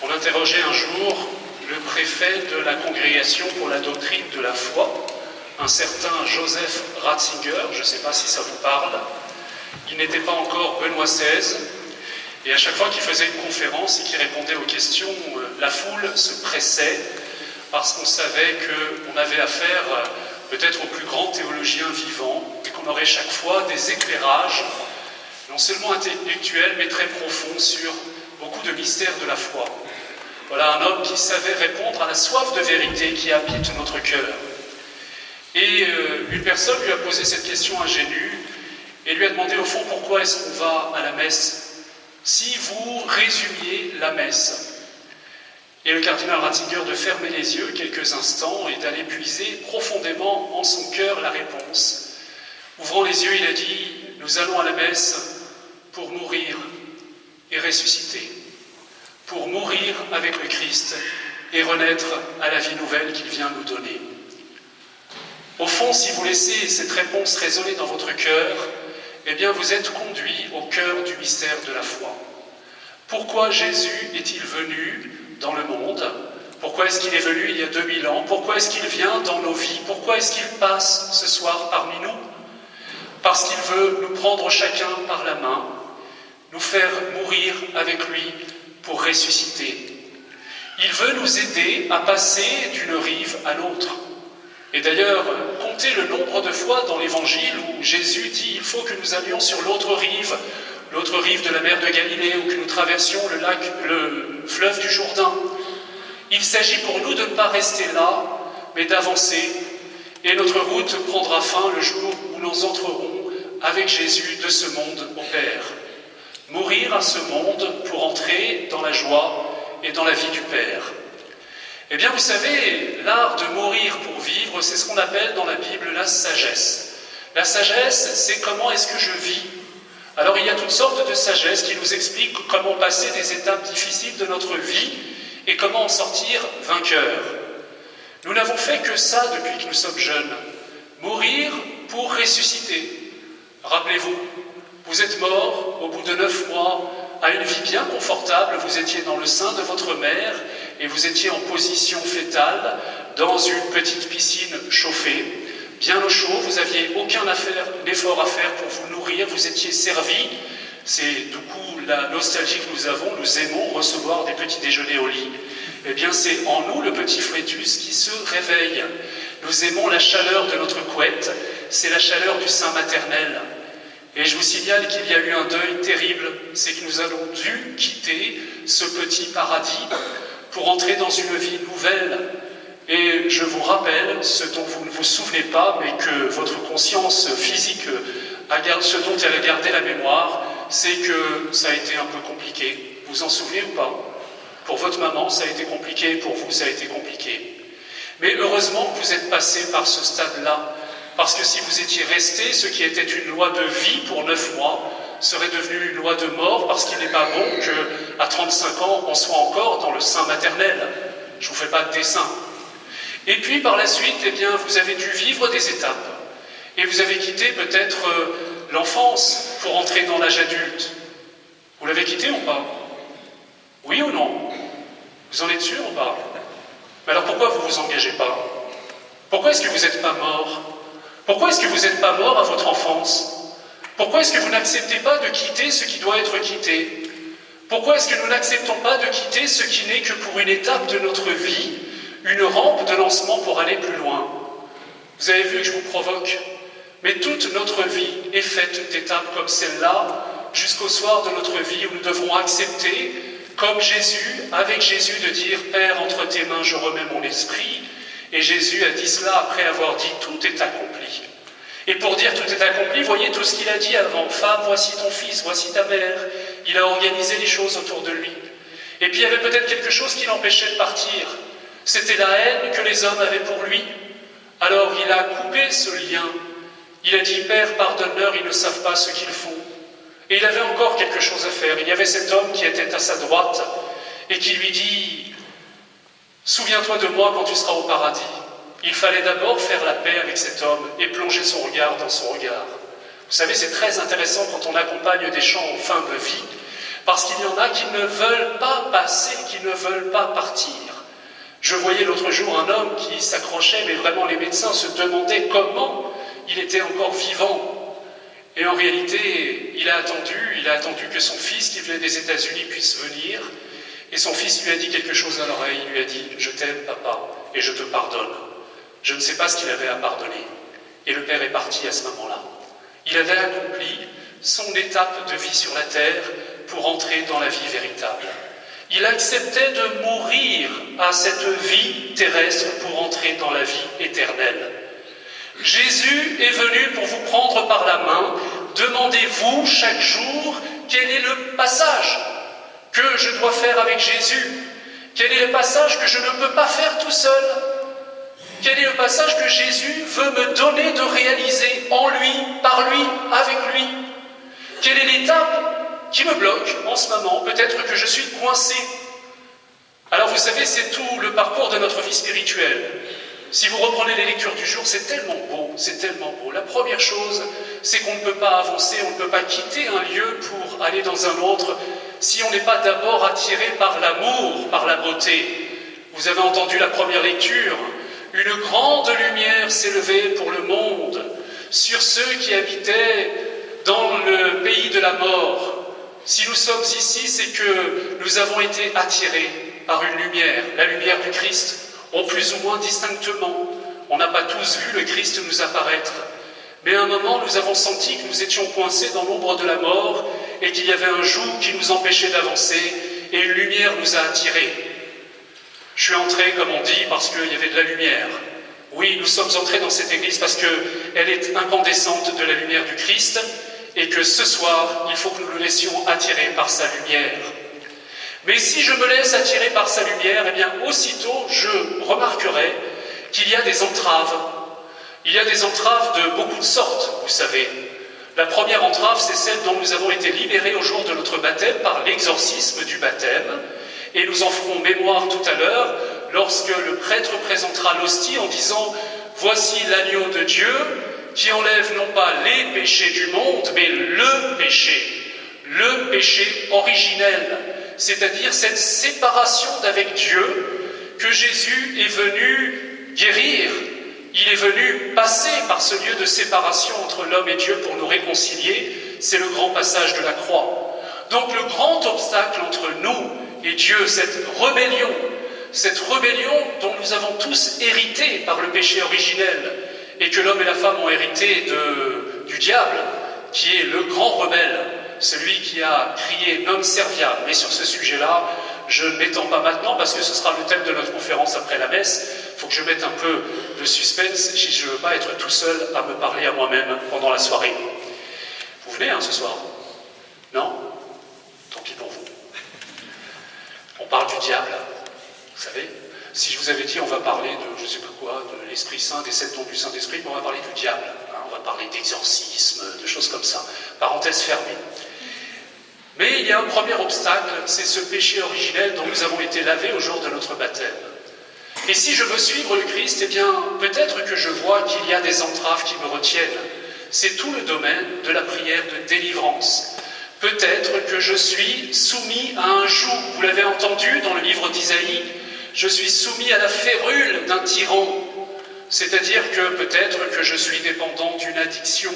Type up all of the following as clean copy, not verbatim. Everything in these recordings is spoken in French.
On interrogeait un jour le préfet de la congrégation pour la doctrine de la foi, un certain Joseph Ratzinger, je ne sais pas si ça vous parle. Il n'était pas encore Benoît XVI, et à chaque fois qu'il faisait une conférence et qu'il répondait aux questions, la foule se pressait, parce qu'on savait qu'on avait affaire peut-être au plus grand théologien vivant, et qu'on aurait chaque fois des éclairages, non seulement intellectuels, mais très profonds sur beaucoup de mystères de la foi. Voilà un homme qui savait répondre à la soif de vérité qui habite notre cœur. Et une personne lui a posé cette question ingénue et lui a demandé au fond pourquoi est-ce qu'on va à la messe si vous résumiez la messe. Et le cardinal Ratzinger de fermer les yeux quelques instants et d'aller puiser profondément en son cœur la réponse. Ouvrant les yeux, il a dit « Nous allons à la messe pour mourir et ressusciter, pour mourir avec le Christ et renaître à la vie nouvelle qu'il vient nous donner. » Au fond, si vous laissez cette réponse résonner dans votre cœur, eh bien vous êtes conduit au cœur du mystère de la foi. Pourquoi Jésus est-il venu dans le monde? Pourquoi est-ce qu'il est venu il y a 2000 ans? Pourquoi est-ce qu'il vient dans nos vies? Pourquoi est-ce qu'il passe ce soir parmi nous? Parce qu'il veut nous prendre chacun par la main, nous faire mourir avec lui pour ressusciter. Il veut nous aider à passer d'une rive à l'autre. Et d'ailleurs, comptez le nombre de fois dans l'Évangile où Jésus dit « il faut que nous allions sur l'autre rive de la mer de Galilée, ou que nous traversions le fleuve du Jourdain. » Il s'agit pour nous de ne pas rester là, mais d'avancer. Et notre route prendra fin le jour où nous entrerons avec Jésus de ce monde au Père. Mourir à ce monde pour entrer dans la joie et dans la vie du Père. Eh bien, vous savez, l'art de mourir pour vivre, c'est ce qu'on appelle dans la Bible la sagesse. La sagesse, c'est comment est-ce que je vis. Alors, il y a toutes sortes de sagesse qui nous expliquent comment passer des étapes difficiles de notre vie et comment en sortir vainqueur. Nous n'avons fait que ça depuis que nous sommes jeunes. Mourir pour ressusciter. Rappelez-vous, vous êtes mort au bout de 9 mois à une vie bien confortable, vous étiez dans le sein de votre mère et vous étiez en position fétale dans une petite piscine chauffée, bien au chaud, vous n'aviez aucun effort à faire pour vous nourrir, vous étiez servi. C'est du coup la nostalgie que nous avons, nous aimons recevoir des petits déjeuners au lit. Eh bien c'est en nous le petit fœtus qui se réveille. Nous aimons la chaleur de notre couette, c'est la chaleur du sein maternel. Et je vous signale qu'il y a eu un deuil terrible, c'est que nous avons dû quitter ce petit paradis pour entrer dans une vie nouvelle. Et je vous rappelle, ce dont vous ne vous souvenez pas, mais que votre conscience physique, ce dont elle a gardé la mémoire, c'est que ça a été un peu compliqué. Vous en souvenez ou pas? Pour votre maman, ça a été compliqué, pour vous, ça a été compliqué. Mais heureusement que vous êtes passé par ce stade-là, parce que si vous étiez resté, ce qui était une loi de vie pour 9 mois, serait devenu une loi de mort, parce qu'il n'est pas bon qu'à 35 ans, on soit encore dans le sein maternel. Je ne vous fais pas de dessin. Et puis, par la suite, eh bien, vous avez dû vivre des étapes. Et vous avez quitté peut-être l'enfance pour entrer dans l'âge adulte. Vous l'avez quitté ou pas? Oui ou non? Vous en êtes sûr ou pas? Mais alors pourquoi vous ne vous engagez pas? Pourquoi est-ce que vous n'êtes pas mort? Pourquoi est-ce que vous n'êtes pas mort à votre enfance? Pourquoi est-ce que vous n'acceptez pas de quitter ce qui doit être quitté? Pourquoi est-ce que nous n'acceptons pas de quitter ce qui n'est que pour une étape de notre vie, une rampe de lancement pour aller plus loin? Vous avez vu que je vous provoque, mais toute notre vie est faite d'étapes comme celle-là, jusqu'au soir de notre vie où nous devrons accepter, comme Jésus, avec Jésus, de dire « Père, entre tes mains, je remets mon esprit ». Et Jésus a dit cela après avoir dit « Tout est accompli ». Et pour dire « Tout est accompli », voyez tout ce qu'il a dit avant. « Femme, voici ton fils, voici ta mère ». Il a organisé les choses autour de lui. Et puis il y avait peut-être quelque chose qui l'empêchait de partir. C'était la haine que les hommes avaient pour lui. Alors il a coupé ce lien. Il a dit « Père, pardonne-leur, ils ne savent pas ce qu'ils font ». Et il avait encore quelque chose à faire. Il y avait cet homme qui était à sa droite et qui lui dit « Souviens-toi de moi quand tu seras au paradis ». Il fallait d'abord faire la paix avec cet homme et plonger son regard dans son regard. Vous savez, c'est très intéressant quand on accompagne des gens en fin de vie, parce qu'il y en a qui ne veulent pas passer, qui ne veulent pas partir. Je voyais l'autre jour un homme qui s'accrochait, mais vraiment les médecins se demandaient comment il était encore vivant. Et en réalité, il a attendu que son fils qui venait des États-Unis puisse venir. Et son fils lui a dit quelque chose à l'oreille, il lui a dit « Je t'aime, papa, et je te pardonne ». Je ne sais pas ce qu'il avait à pardonner. Et le père est parti à ce moment-là. Il avait accompli son étape de vie sur la terre pour entrer dans la vie véritable. Il acceptait de mourir à cette vie terrestre pour entrer dans la vie éternelle. Jésus est venu pour vous prendre par la main. Demandez-vous chaque jour quel est le passage que je dois faire avec Jésus. Quel est le passage que je ne peux pas faire tout seul? Quel est le passage que Jésus veut me donner de réaliser en lui, par lui, avec lui? Quelle est l'étape qui me bloque en ce moment? Peut-être que je suis coincé. Alors vous savez, c'est tout le parcours de notre vie spirituelle. Si vous reprenez les lectures du jour, c'est tellement beau, c'est tellement beau. La première chose, c'est qu'on ne peut pas avancer, on ne peut pas quitter un lieu pour aller dans un autre si on n'est pas d'abord attiré par l'amour, par la beauté. Vous avez entendu la première lecture. Une grande lumière s'est levée pour le monde sur ceux qui habitaient dans le pays de la mort. Si nous sommes ici, c'est que nous avons été attirés par une lumière, la lumière du Christ, au plus ou moins distinctement. On n'a pas tous vu le Christ nous apparaître, mais à un moment, nous avons senti que nous étions coincés dans l'ombre de la mort et qu'il y avait un joug qui nous empêchait d'avancer et une lumière nous a attirés. Je suis entré, comme on dit, parce qu'il y avait de la lumière. Oui, nous sommes entrés dans cette église parce qu'elle est incandescente de la lumière du Christ et que ce soir, il faut que nous le laissions attirer par sa lumière. Mais si je me laisse attirer par sa lumière, eh bien, aussitôt, je remarquerai qu'il y a des entraves. Il y a des entraves de beaucoup de sortes, vous savez. La première entrave, c'est celle dont nous avons été libérés au jour de notre baptême par l'exorcisme du baptême. Et nous en ferons mémoire tout à l'heure, lorsque le prêtre présentera l'hostie en disant « Voici l'agneau de Dieu qui enlève non pas les péchés du monde, mais le péché originel, c'est-à-dire cette séparation d'avec Dieu que Jésus est venu guérir. Il est venu passer par ce lieu de séparation entre l'homme et Dieu pour nous réconcilier. C'est le grand passage de la croix. Donc le grand obstacle entre nous et Dieu, cette rébellion dont nous avons tous hérité par le péché originel, et que l'homme et la femme ont hérité du diable, qui est le grand rebelle, celui qui a crié non serviam. Mais sur ce sujet-là, je ne m'étends pas maintenant parce que ce sera le thème de notre conférence après la messe. Il faut que je mette un peu de suspense si je ne veux pas être tout seul à me parler à moi-même pendant la soirée. Vous venez ce soir? Non? Tant pis pour vous. On parle du diable, vous savez. Si je vous avais dit on va parler de, je ne sais pas quoi, de l'Esprit Saint, des 7 dons du Saint-Esprit, on va parler du diable. On va parler d'exorcisme, de choses comme ça. Parenthèse fermée. Mais il y a un premier obstacle, c'est ce péché originel dont nous avons été lavés au jour de notre baptême. Et si je veux suivre le Christ, eh bien, peut-être que je vois qu'il y a des entraves qui me retiennent. C'est tout le domaine de la prière de délivrance. Peut-être que je suis soumis à un joug. Vous l'avez entendu dans le livre d'Isaïe, je suis soumis à la férule d'un tyran. C'est-à-dire que peut-être que je suis dépendant d'une addiction.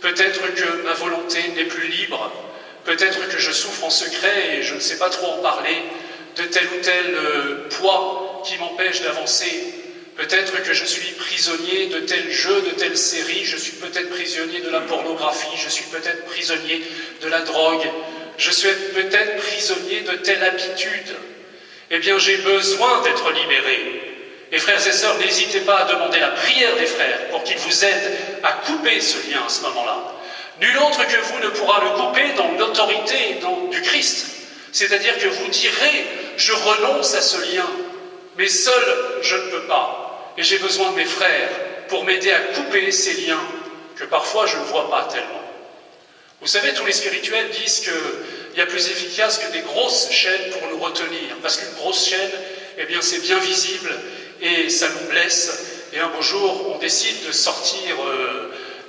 Peut-être que ma volonté n'est plus libre. Peut-être que je souffre en secret et je ne sais pas trop en parler de tel ou tel poids qui m'empêche d'avancer. Peut-être que je suis prisonnier de tel jeu, de telle série, je suis peut-être prisonnier de la pornographie, je suis peut-être prisonnier de la drogue, je suis peut-être prisonnier de telle habitude. Eh bien, j'ai besoin d'être libéré. Et frères et sœurs, n'hésitez pas à demander la prière des frères pour qu'ils vous aident à couper ce lien à ce moment-là. Nul autre que vous ne pourra le couper dans l'autorité du Christ. C'est-à-dire que vous direz, je renonce à ce lien, mais seul je ne peux pas. Et j'ai besoin de mes frères pour m'aider à couper ces liens que parfois je ne vois pas tellement. Vous savez, tous les spirituels disent qu'il y a plus efficace que des grosses chaînes pour nous retenir. Parce qu'une grosse chaîne, eh bien, c'est bien visible et ça nous blesse. Et un beau jour, on décide de sortir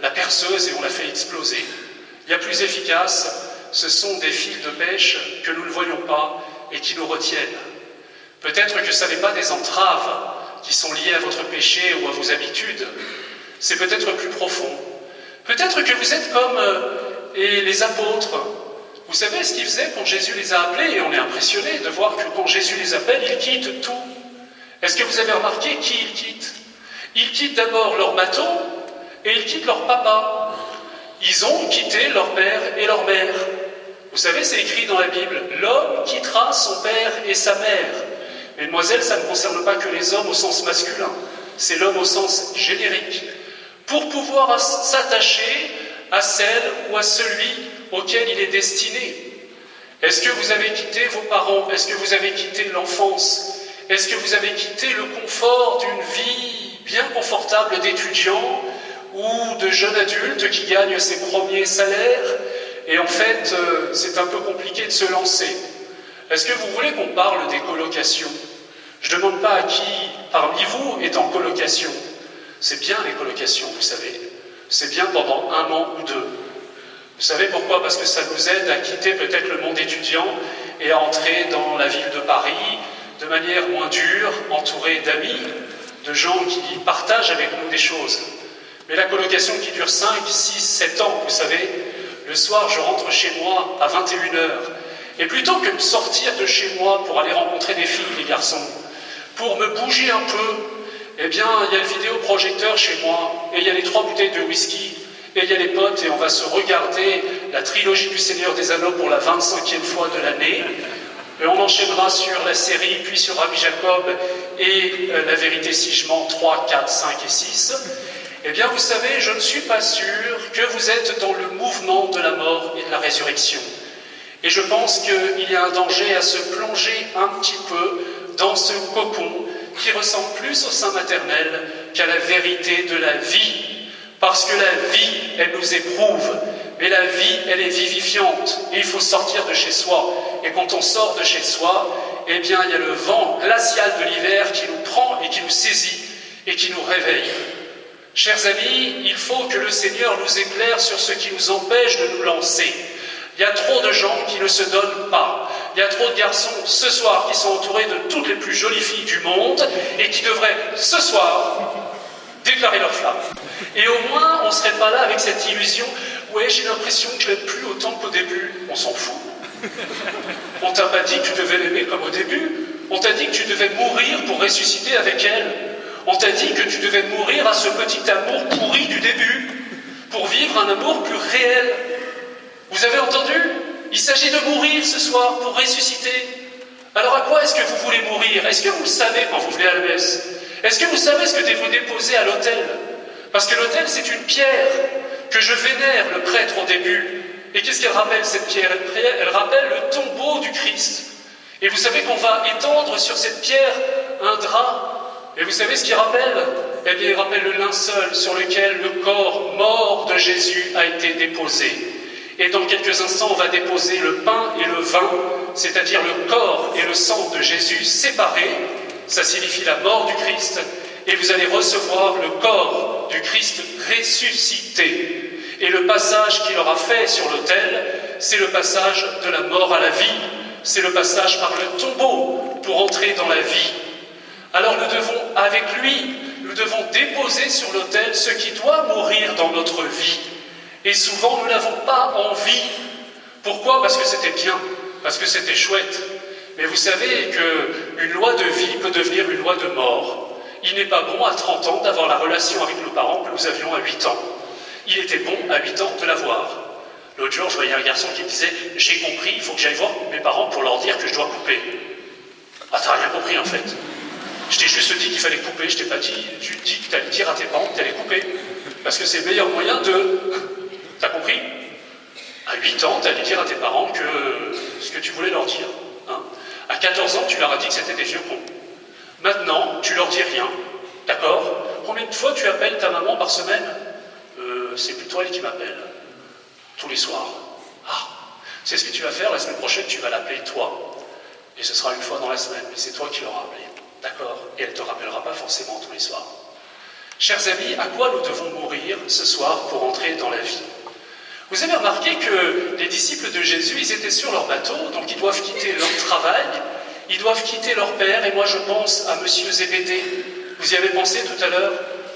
la perceuse et on la fait exploser. Il y a plus efficace, ce sont des fils de pêche que nous ne voyons pas et qui nous retiennent. Peut-être que ça n'est pas des entraves qui sont liées à votre péché ou à vos habitudes. C'est peut-être plus profond. Peut-être que vous êtes comme les apôtres. Vous savez ce qu'ils faisaient quand Jésus les a appelés, et on est impressionné de voir que quand Jésus les appelle, ils quittent tout. Est-ce que vous avez remarqué qui ils quittent? Ils quittent d'abord leur bateau et ils quittent leur papa. Ils ont quitté leur père et leur mère. Vous savez, c'est écrit dans la Bible, l'homme quittera son père et sa mère. Mesdemoiselles, ça ne concerne pas que les hommes au sens masculin, c'est l'homme au sens générique. Pour pouvoir s'attacher à celle ou à celui auquel il est destiné. Est-ce que vous avez quitté vos parents? Est-ce que vous avez quitté l'enfance? Est-ce que vous avez quitté le confort d'une vie bien confortable d'étudiant ou de jeune adulte qui gagne ses premiers salaires? Et en fait, c'est un peu compliqué de se lancer. Est-ce que vous voulez qu'on parle des colocations? Je ne demande pas à qui parmi vous est en colocation. C'est bien les colocations, vous savez. C'est bien pendant 1 an ou 2. Vous savez pourquoi? Parce que ça nous aide à quitter peut-être le monde étudiant et à entrer dans la ville de Paris de manière moins dure, entouré d'amis, de gens qui partagent avec nous des choses. Mais la colocation qui dure 5, 6, 7 ans, vous savez, le soir je rentre chez moi à 21h. Et plutôt que de sortir de chez moi pour aller rencontrer des filles, des garçons, pour me bouger un peu, eh bien, il y a le vidéoprojecteur chez moi, et il y a les 3 bouteilles de whisky, et il y a les potes, et on va se regarder la trilogie du Seigneur des Anneaux pour la 25e fois de l'année. Et on enchaînera sur la série, puis sur Rabbi Jacob et La vérité si je mens 3, 4, 5 et 6. Eh bien, vous savez, je ne suis pas sûr que vous êtes dans le mouvement de la mort et de la résurrection. Et je pense qu'il y a un danger à se plonger un petit peu dans ce cocon qui ressemble plus au sein maternel qu'à la vérité de la vie. Parce que la vie, elle nous éprouve, mais la vie, elle est vivifiante. Et il faut sortir de chez soi. Et quand on sort de chez soi, eh bien, il y a le vent glacial de l'hiver qui nous prend et qui nous saisit et qui nous réveille. Chers amis, il faut que le Seigneur nous éclaire sur ce qui nous empêche de nous lancer. Il y a trop de gens qui ne se donnent pas. Il y a trop de garçons ce soir qui sont entourés de toutes les plus jolies filles du monde et qui devraient ce soir déclarer leur flamme. Et au moins, on ne serait pas là avec cette illusion « Ouais, j'ai l'impression que je l'aime plus autant qu'au début. » On s'en fout. On t'a pas dit que tu devais l'aimer comme au début. On t'a dit que tu devais mourir pour ressusciter avec elle. On t'a dit que tu devais mourir à ce petit amour pourri du début, pour vivre un amour plus réel. Vous avez entendu? Il s'agit de mourir ce soir pour ressusciter. Alors à quoi est-ce que vous voulez mourir? Est-ce que vous le savez quand vous venez à la messe? Est-ce que vous savez ce que vous déposez à l'autel? Parce que l'autel, c'est une pierre que je vénère le prêtre au début. Et qu'est-ce qu'elle rappelle, cette pierre? Elle rappelle le tombeau du Christ. Et vous savez qu'on va étendre sur cette pierre un drap. Et vous savez ce qu'il rappelle? Eh bien, il rappelle le linceul sur lequel le corps mort de Jésus a été déposé. Et dans quelques instants, on va déposer le pain et le vin, c'est-à-dire le corps et le sang de Jésus séparés. Ça signifie la mort du Christ. Et vous allez recevoir le corps du Christ ressuscité. Et le passage qu'il aura fait sur l'autel, c'est le passage de la mort à la vie. C'est le passage par le tombeau pour entrer dans la vie. Alors nous devons, avec lui, nous devons déposer sur l'autel ce qui doit mourir dans notre vie. Et souvent, nous n'avons pas envie. Pourquoi? Parce que c'était bien, parce que c'était chouette. Mais vous savez qu'une loi de vie peut devenir une loi de mort. Il n'est pas bon à 30 ans d'avoir la relation avec nos parents que nous avions à 8 ans. Il était bon à 8 ans de l'avoir. L'autre jour, je voyais un garçon qui me disait « J'ai compris, il faut que j'aille voir mes parents pour leur dire que je dois couper. » Ah, t'as rien compris en fait. Je t'ai juste dit qu'il fallait couper, je t'ai pas dit, tu dis que tu allais dire à tes parents que tu allais couper. Parce que c'est le meilleur moyen de... T'as compris? À 8 ans, tu allais dire à tes parents que ce que tu voulais leur dire. Hein. À 14 ans, tu leur as dit que c'était des vieux cons. Maintenant, tu leur dis rien. D'accord? Combien de fois tu appelles ta maman par semaine? C'est plutôt elle qui m'appelle. Tous les soirs. Ah, c'est ce que tu vas faire la semaine prochaine, tu vas l'appeler toi. Et ce sera une fois dans la semaine, mais c'est toi qui l'auras appelé. D'accord? Et elle ne te rappellera pas forcément tous les soirs. Chers amis, à quoi nous devons mourir ce soir pour entrer dans la vie? Vous avez remarqué que les disciples de Jésus, ils étaient sur leur bateau, donc ils doivent quitter leur travail, Ils doivent quitter leur père, et moi je pense à Monsieur Zébédée. Vous y avez pensé tout à l'heure?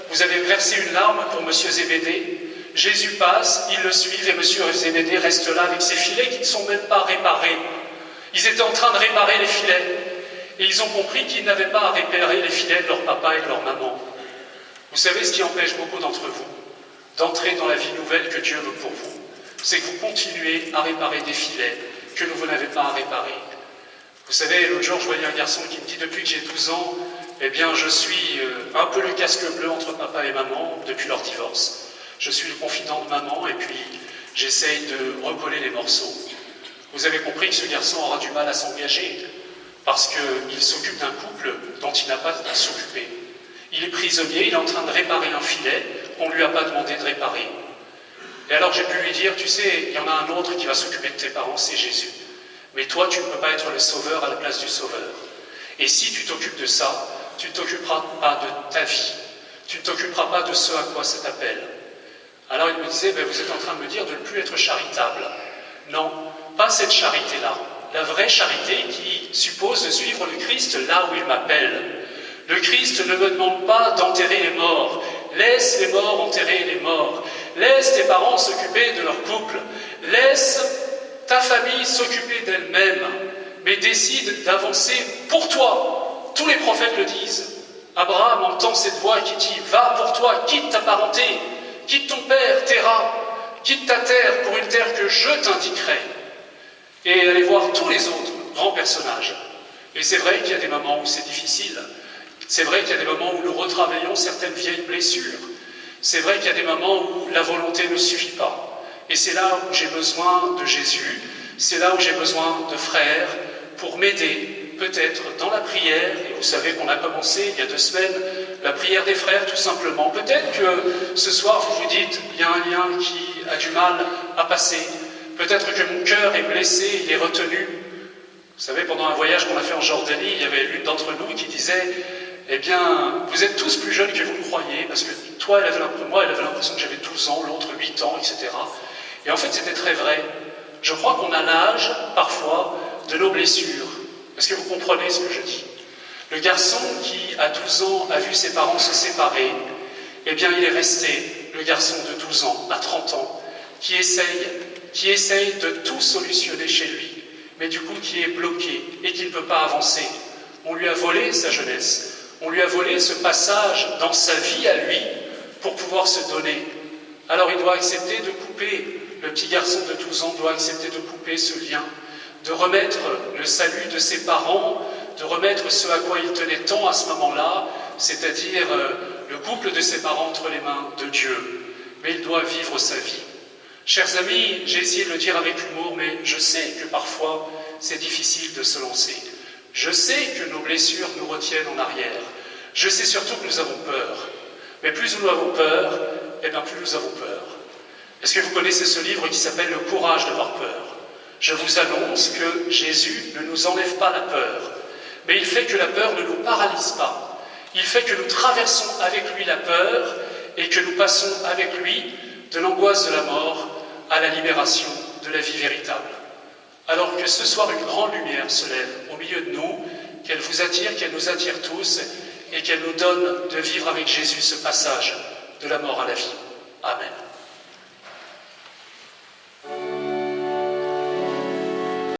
Vous avez versé une larme pour Monsieur Zébédée. Jésus passe, ils le suivent, et Monsieur Zébédée reste là avec ses filets qui ne sont même pas réparés. Ils étaient en train de réparer les filets, et ils ont compris qu'ils n'avaient pas à réparer les filets de leur papa et de leur maman. Vous savez ce qui empêche beaucoup d'entre vous d'entrer dans la vie nouvelle que Dieu veut pour vous? C'est que vous continuez à réparer des filets que vous n'avez pas à réparer. Vous savez, l'autre jour, je voyais un garçon qui me dit « Depuis que j'ai 12 ans, eh bien, je suis un peu le casque bleu entre papa et maman depuis leur divorce. Je suis le confident de maman et puis j'essaye de recoller les morceaux. » Vous avez compris que ce garçon aura du mal à s'engager parce qu'il s'occupe d'un couple dont il n'a pas à s'occuper. Il est prisonnier, il est en train de réparer un filet qu'on ne lui a pas demandé de réparer. Et alors j'ai pu lui dire, tu sais, il y en a un autre qui va s'occuper de tes parents, c'est Jésus. Mais toi, tu ne peux pas être le sauveur à la place du sauveur. Et si tu t'occupes de ça, tu ne t'occuperas pas de ta vie. Tu ne t'occuperas pas de ce à quoi ça t'appelle. Alors il me disait, vous êtes en train de me dire de ne plus être charitable. Non, pas cette charité-là. La vraie charité qui suppose de suivre le Christ là où il m'appelle. Le Christ ne me demande pas d'enterrer les morts. Laisse les morts enterrer les morts. Laisse tes parents s'occuper de leur couple. Laisse ta famille s'occuper d'elle-même. Mais décide d'avancer pour toi. Tous les prophètes le disent. Abraham entend cette voix qui dit « Va pour toi, quitte ta parenté, quitte ton père, Téra, quitte ta terre pour une terre que je t'indiquerai. » Et allez voir tous les autres grands personnages. Et c'est vrai qu'il y a des moments où c'est difficile. C'est vrai qu'il y a des moments où nous retravaillons certaines vieilles blessures. C'est vrai qu'il y a des moments où la volonté ne suffit pas. Et c'est là où j'ai besoin de Jésus, c'est là où j'ai besoin de frères pour m'aider, peut-être dans la prière. Et vous savez qu'on a commencé il y a 2 semaines, la prière des frères tout simplement. Peut-être que ce soir vous vous dites, il y a un lien qui a du mal à passer. Peut-être que mon cœur est blessé, il est retenu. Vous savez, pendant un voyage qu'on a fait en Jordanie, il y avait l'une d'entre nous qui disait « Eh bien, vous êtes tous plus jeunes que vous le croyez, parce que toi, moi, elle avait l'impression que j'avais 12 ans, l'autre 8 ans, etc. » Et en fait, c'était très vrai. Je crois qu'on a l'âge, parfois, de nos blessures. Est-ce que vous comprenez ce que je dis? Le garçon qui, à 12 ans, a vu ses parents se séparer, eh bien, il est resté, le garçon de 12 ans, à 30 ans, qui essaye de tout solutionner chez lui, mais du coup qui est bloqué et qui ne peut pas avancer. On lui a volé sa jeunesse, on lui a volé ce passage dans sa vie à lui pour pouvoir se donner. Alors il doit accepter de couper, le petit garçon de 12 ans doit accepter de couper ce lien, de remettre le salut de ses parents, de remettre ce à quoi il tenait tant à ce moment-là, c'est-à-dire le couple de ses parents entre les mains de Dieu. Mais il doit vivre sa vie. Chers amis, j'ai essayé de le dire avec humour, mais je sais que parfois c'est difficile de se lancer. Je sais que nos blessures nous retiennent en arrière. Je sais surtout que nous avons peur. Mais plus nous avons peur, eh bien plus nous avons peur. Est-ce que vous connaissez ce livre qui s'appelle « Le courage d'avoir peur » ? Je vous annonce que Jésus ne nous enlève pas la peur, mais il fait que la peur ne nous paralyse pas. Il fait que nous traversons avec lui la peur et que nous passons avec lui de l'angoisse de la mort à la libération de la vie véritable. Alors que ce soir une grande lumière se lève au milieu de nous, qu'elle vous attire, qu'elle nous attire tous, et qu'elle nous donne de vivre avec Jésus ce passage de la mort à la vie. Amen.